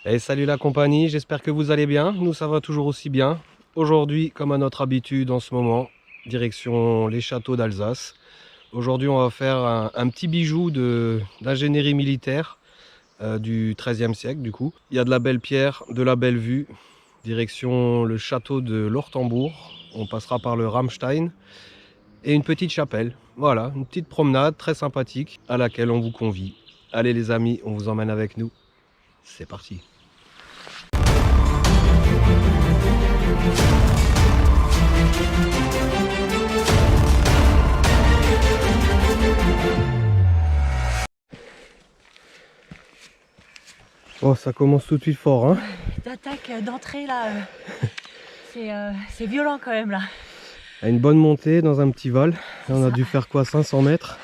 Et salut la compagnie, j'espère que vous allez bien. Nous, ça va toujours aussi bien. Aujourd'hui, comme à notre habitude en ce moment, direction les châteaux d'Alsace. Aujourd'hui, on va faire un petit bijou d'ingénierie militaire du XIIIe siècle du coup. Il y a de la belle pierre, de la belle vue. Direction le château de l'Ortembourg. On passera par le Ramstein et une petite chapelle. Voilà, une petite promenade très sympathique à laquelle on vous convie. Allez les amis, on vous emmène avec nous. C'est parti. Oh, ça commence tout de suite fort, hein. D'attaque d'entrée là, c'est violent quand même là. À une bonne montée dans un petit val. Là, on a dû faire quoi, 500 mètres.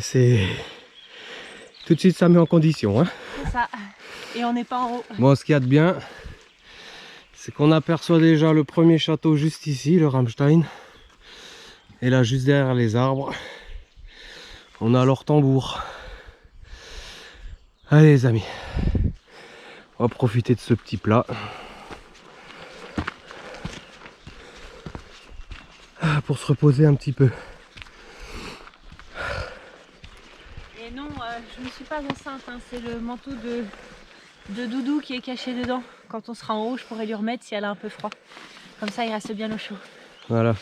C'est tout de suite, ça met en condition, hein. C'est ça. Et on n'est pas en haut. Bon, ce qu'il y a de bien, c'est qu'on aperçoit déjà le premier château juste ici, le Ramstein. Et là, juste derrière les arbres, on a l'Ortembourg. Allez les amis, on va profiter de ce petit plat. Pour se reposer un petit peu. Et non, je ne suis pas enceinte, hein. C'est le manteau de Doudou qui est caché dedans. Quand on sera en haut, je pourrais lui remettre si elle a un peu froid. Comme ça, il reste bien au chaud. Voilà.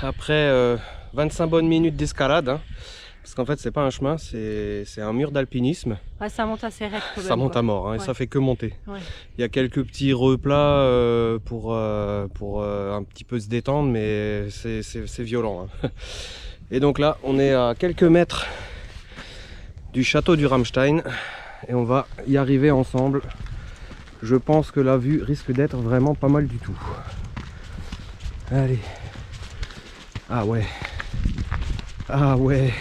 Après 25 bonnes minutes d'escalade, hein, parce qu'en fait c'est pas un chemin, c'est un mur d'alpinisme. Ouais, ça monte assez raide quand même. Ça monte à mort, hein, ouais. Et ça fait que monter. Ouais. Il y a quelques petits replats pour un petit peu se détendre, mais c'est violent, hein. Et donc là on est à quelques mètres du château du Ramstein et on va y arriver ensemble. Je pense que la vue risque d'être vraiment pas mal du tout. Allez. Ah ouais. Ah ouais.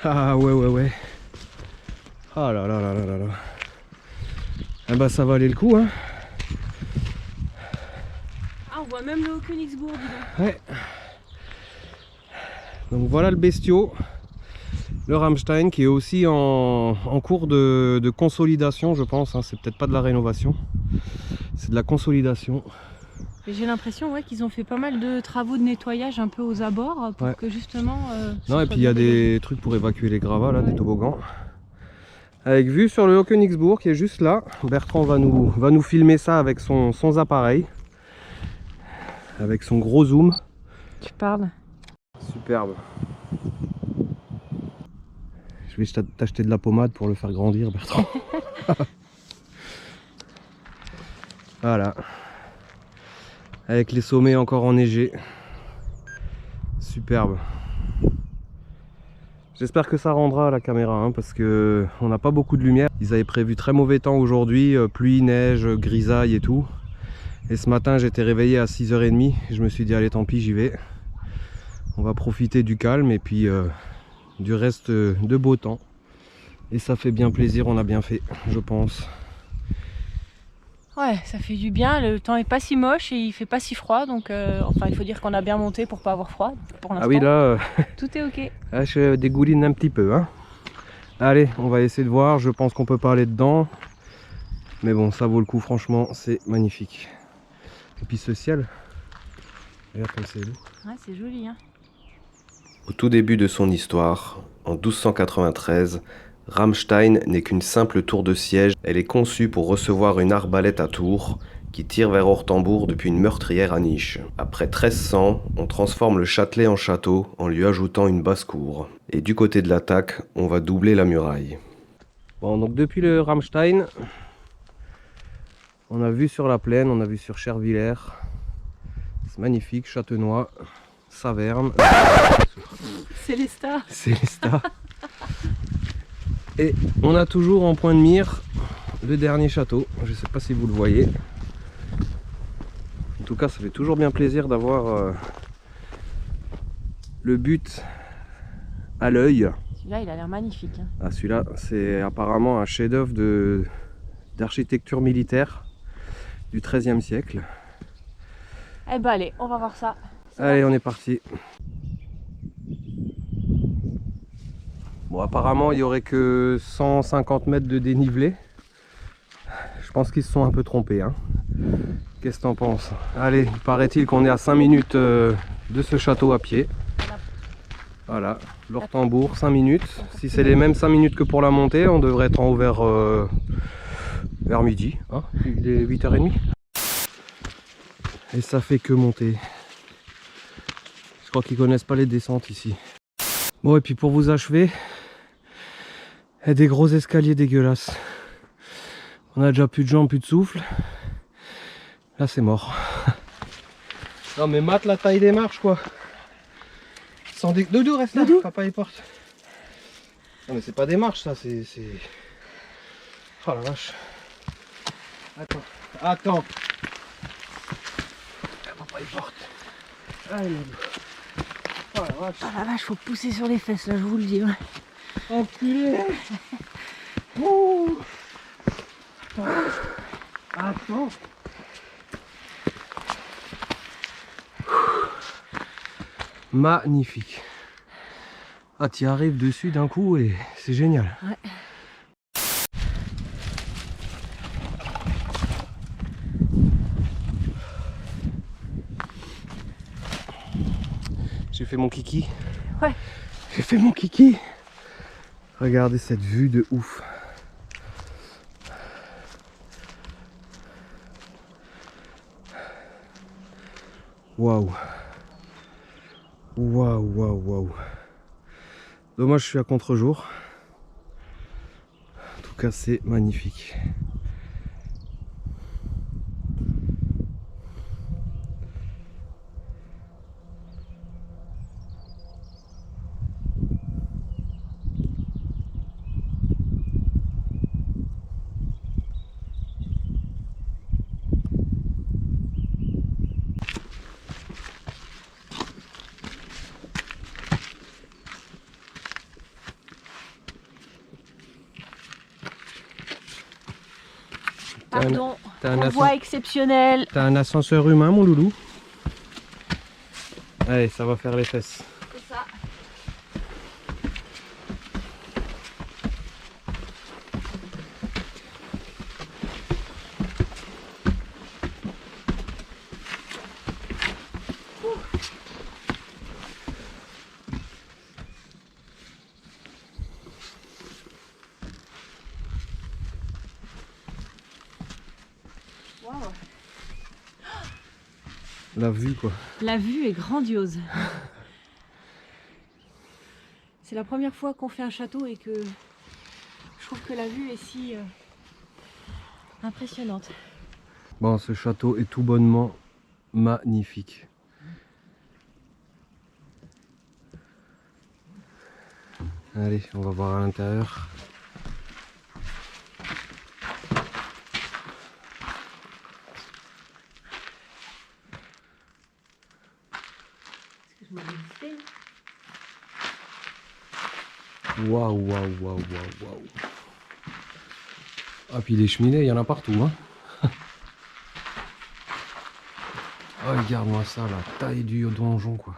Ah ouais ouais ouais. Ah là là là là là là. Eh bah ça valait le coup, hein. Ah, on voit même le Haut-Königsbourg, dis donc. Ouais. Donc voilà le bestiau. Le Ramstein qui est aussi en cours de consolidation, je pense, hein. C'est peut-être pas de la rénovation. C'est de la consolidation. J'ai l'impression qu'ils ont fait pas mal de travaux de nettoyage un peu aux abords pour que justement... non, et puis il y a des trucs pour évacuer les gravats, là, des toboggans. Avec vue sur le Haut-Königsbourg qui est juste là. Bertrand va nous filmer ça avec son appareil. Avec son gros zoom. Tu parles? Superbe. Je vais t'acheter de la pommade pour le faire grandir, Bertrand. Voilà. Avec les sommets encore enneigés. Superbe. J'espère que ça rendra à la caméra, hein, parce que on n'a pas beaucoup de lumière. Ils avaient prévu très mauvais temps aujourd'hui, pluie, neige, grisaille et tout. Et ce matin j'étais réveillé à 6h30. Je me suis dit allez tant pis, j'y vais. On va profiter du calme et puis du reste de beau temps. Et ça fait bien plaisir, on a bien fait, je pense. Ouais, ça fait du bien, le temps est pas si moche et il fait pas si froid, donc enfin il faut dire qu'on a bien monté pour pas avoir froid pour l'instant. Ah oui, là, Tout est ok. je dégouline un petit peu. Hein. Allez, on va essayer de voir, je pense qu'on peut pas aller dedans. Mais bon, ça vaut le coup, franchement, c'est magnifique. Et puis ce ciel, regarde comme c'est beau. Ouais, c'est joli, hein. Au tout début de son histoire, en 1293, Ramstein n'est qu'une simple tour de siège. Elle est conçue pour recevoir une arbalète à tour qui tire vers Ortembourg depuis une meurtrière à niche. Après 1300, on transforme le châtelet en château en lui ajoutant une basse-cour. Et du côté de l'attaque, on va doubler la muraille. Bon, donc depuis le Ramstein, on a vu sur la plaine, on a vu sur Chervillers. C'est magnifique, Châtenois, Saverne. Célestat. Célestat. Et on a toujours en point de mire le dernier château. Je ne sais pas si vous le voyez. En tout cas, ça fait toujours bien plaisir d'avoir le but à l'œil. Celui-là, il a l'air magnifique, hein. Ah, celui-là, c'est apparemment un chef-d'œuvre d'architecture militaire du XIIIe siècle. Eh ben allez, on va voir ça. Allez, on est parti. Bon, apparemment, il n'y aurait que 150 mètres de dénivelé. Je pense qu'ils se sont un peu trompés. Hein. Qu'est-ce que t'en penses? Allez, paraît-il qu'on est à 5 minutes de ce château à pied. Voilà, l'Ortembourg, 5 minutes. Si c'est les mêmes 5 minutes que pour la montée, on devrait être en haut vers midi. Hein, il est 8h30. Et ça fait que monter. Je crois qu'ils connaissent pas les descentes ici. Bon, et puis pour vous achever, il y a des gros escaliers dégueulasses. On a déjà plus de jambes, plus de souffle. Là, c'est mort. Non, mais mate la taille des marches, quoi. Sans Doudou, reste là. Doudou. Papa, il porte. Non, mais c'est pas des marches, ça, c'est... Oh la vache. Attends. Papa, il porte. Allez, Doudou. Oh la vache. Ah la vache, faut pousser sur les fesses, là, je vous le dis. Ouais. Enculé. Ouh. Attends. Magnifique. Ah, tu arrives dessus d'un coup et c'est génial. Ouais. J'ai fait mon kiki. Ouais. J'ai fait mon kiki. Regardez cette vue de ouf. Waouh. Waouh, waouh, waouh. Dommage, je suis à contre-jour. En tout cas, c'est magnifique. Pardon, t'as un convoi exceptionnel. T'as un ascenseur humain, mon loulou? Allez, ça va faire les fesses. C'est ça. Wow. La vue, quoi. La vue est grandiose. C'est la première fois qu'on fait un château et que je trouve que la vue est si impressionnante. Bon, ce château est tout bonnement magnifique. Allez, on va voir à l'intérieur. Waouh, waouh, waouh, waouh, waouh. Ah, puis les cheminées, il y en a partout, hein. Oh, regarde-moi ça, la taille du donjon, quoi.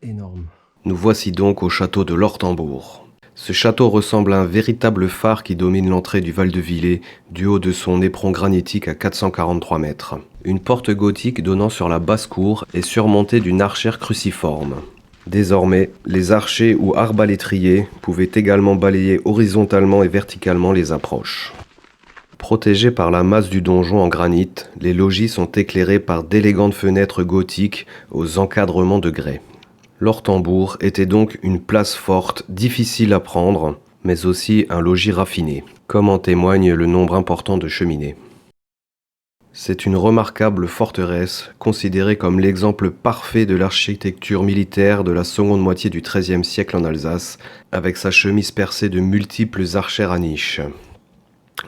Énorme. Nous voici donc au château de l'Ortembourg. Ce château ressemble à un véritable phare qui domine l'entrée du Val de Villers, du haut de son éperon granitique à 443 mètres. Une porte gothique donnant sur la basse-cour est surmontée d'une archère cruciforme. Désormais, les archers ou arbalétriers pouvaient également balayer horizontalement et verticalement les approches. Protégés par la masse du donjon en granit, les logis sont éclairés par d'élégantes fenêtres gothiques aux encadrements de grès. L'Ortembourg était donc une place forte, difficile à prendre, mais aussi un logis raffiné, comme en témoigne le nombre important de cheminées. C'est une remarquable forteresse, considérée comme l'exemple parfait de l'architecture militaire de la seconde moitié du XIIIe siècle en Alsace, avec sa chemise percée de multiples archères à niches.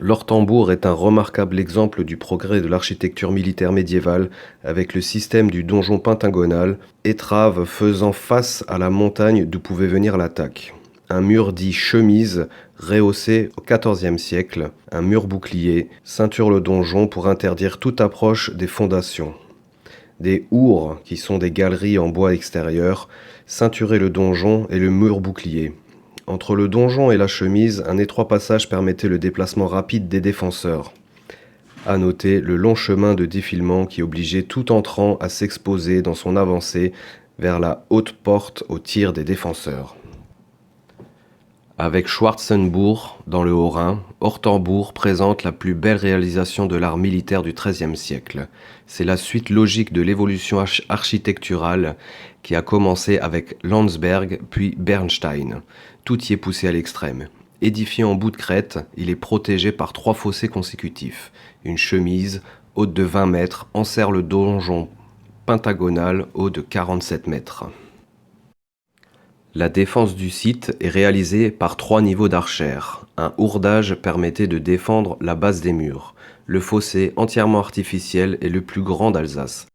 L'Ortembourg est un remarquable exemple du progrès de l'architecture militaire médiévale avec le système du donjon pentagonal, étrave faisant face à la montagne d'où pouvait venir l'attaque. Un mur dit chemise, rehaussé au XIVe siècle, un mur bouclier, ceinture le donjon pour interdire toute approche des fondations. Des hourres, qui sont des galeries en bois extérieur, ceinturaient le donjon et le mur bouclier. Entre le donjon et la chemise, un étroit passage permettait le déplacement rapide des défenseurs. À noter le long chemin de défilement qui obligeait tout entrant à s'exposer dans son avancée vers la haute porte au tir des défenseurs. Avec Schwarzenbourg, dans le Haut-Rhin, Ortembourg présente la plus belle réalisation de l'art militaire du XIIIe siècle. C'est la suite logique de l'évolution architecturale qui a commencé avec Landsberg puis Bernstein. Tout y est poussé à l'extrême. Édifié en bout de crête, il est protégé par 3 fossés consécutifs. Une chemise, haute de 20 mètres, enserre le donjon pentagonal, haut de 47 mètres. La défense du site est réalisée par 3 niveaux d'archères. Un hourdage permettait de défendre la base des murs. Le fossé, entièrement artificiel, est le plus grand d'Alsace.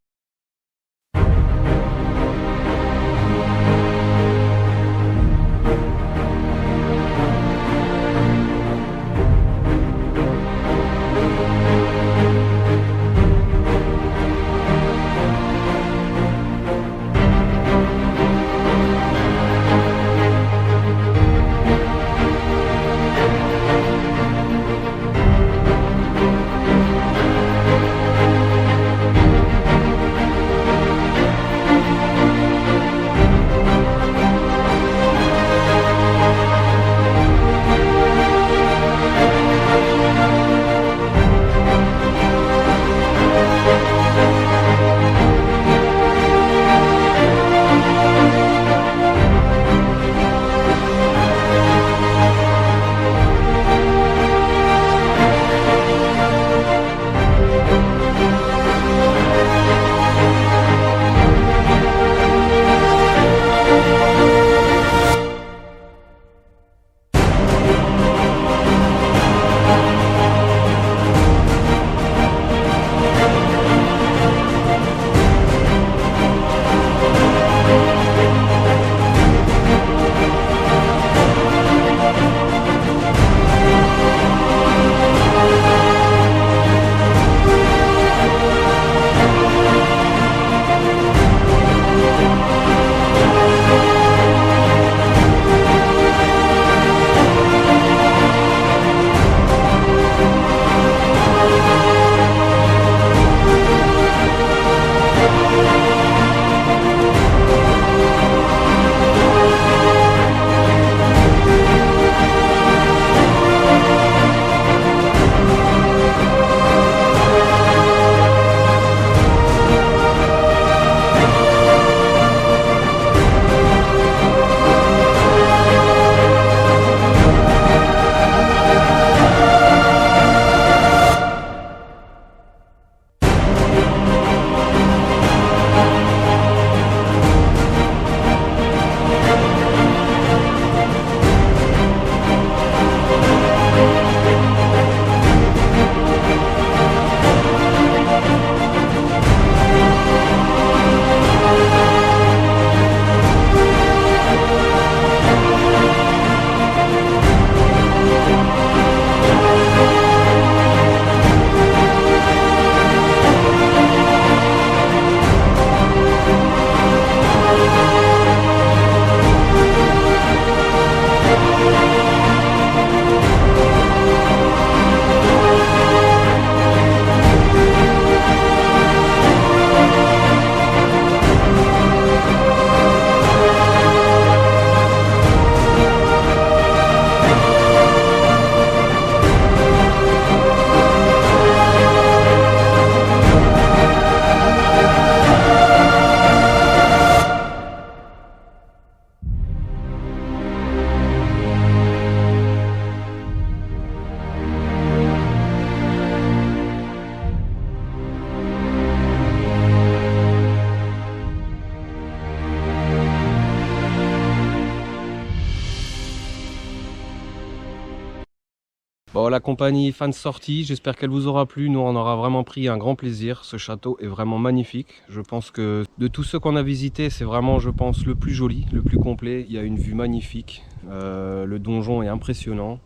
Bon, la compagnie fin de sortie, j'espère qu'elle vous aura plu. Nous, on aura vraiment pris un grand plaisir. Ce château est vraiment magnifique. Je pense que de tous ceux qu'on a visités, c'est vraiment, je pense, le plus joli, le plus complet. Il y a une vue magnifique. Le donjon est impressionnant.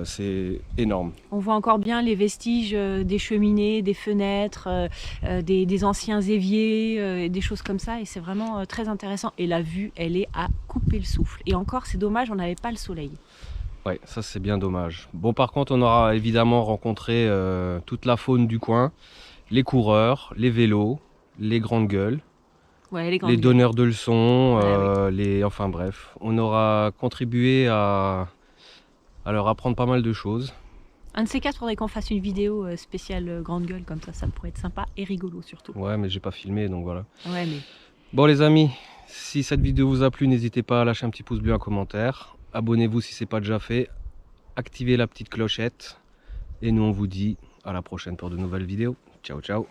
C'est énorme. On voit encore bien les vestiges des cheminées, des fenêtres, des anciens éviers, des choses comme ça. Et c'est vraiment très intéressant. Et la vue, elle est à couper le souffle. Et encore, c'est dommage, on n'avait pas le soleil. Ouais, ça c'est bien dommage. Bon, par contre, on aura évidemment rencontré toute la faune du coin, les coureurs, les vélos, les grandes gueules, Ouais, les les donneurs de leçons, oui. enfin bref, on aura contribué à leur apprendre pas mal de choses. Un de ces quatre, faudrait qu'on fasse une vidéo spéciale grande gueule comme ça pourrait être sympa et rigolo surtout. Ouais, mais j'ai pas filmé, donc voilà. Ouais, mais... Bon les amis, si cette vidéo vous a plu, n'hésitez pas à lâcher un petit pouce bleu, un commentaire. Abonnez-vous si c'est pas déjà fait. Activez la petite clochette. Et nous on vous dit à la prochaine pour de nouvelles vidéos. Ciao ciao.